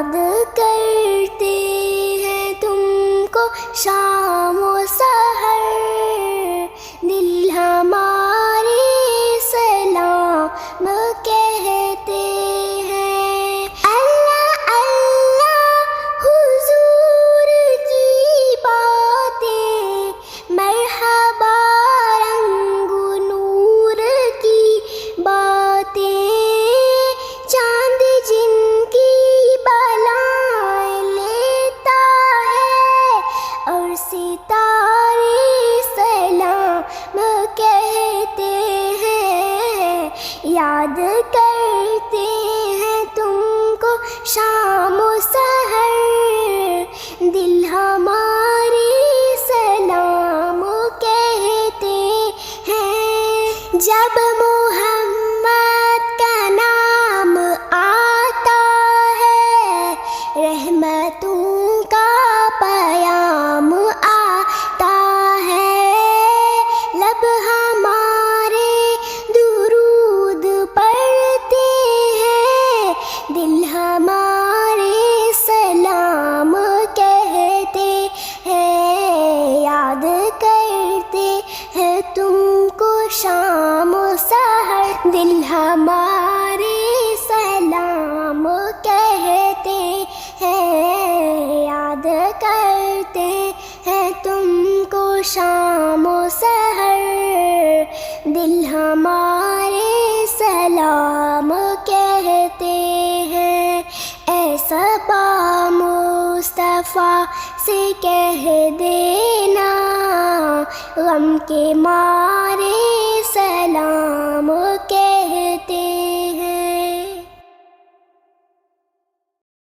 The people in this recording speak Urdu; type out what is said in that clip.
یاد کرتے ہیں تم کو شام و سحر، دل ہمارے سلام کہتے ہیں۔ اللہ اللہ حضور کی باتیں، مرحبا رنگ نور کی باتیں، چاند جن کی بلائیں لیتا ہے اور ستارے سلام کہتے ہیں۔ یاد کرتے ہیں تم کو شام و سحر، دل ہمارے سلام کہتے ہیں۔ جب محمد کا نام آتا ہے، رحمتوں کا پیام آتا ہے، لب ہمارے درود پڑھتے ہیں، دل ہمارے سلام کہتے ہیں۔ یاد کرتے ہیں تم کو شام و سحر، دل ہمارے سلام کہتے ہیں۔ یاد کرتے ہیں تم کو شام و سحر، دل ہمارے سلام کہتے ہیں۔ ایسا با مصطفیٰ سے کہہ دینا، غم کے مارے سلام کہتے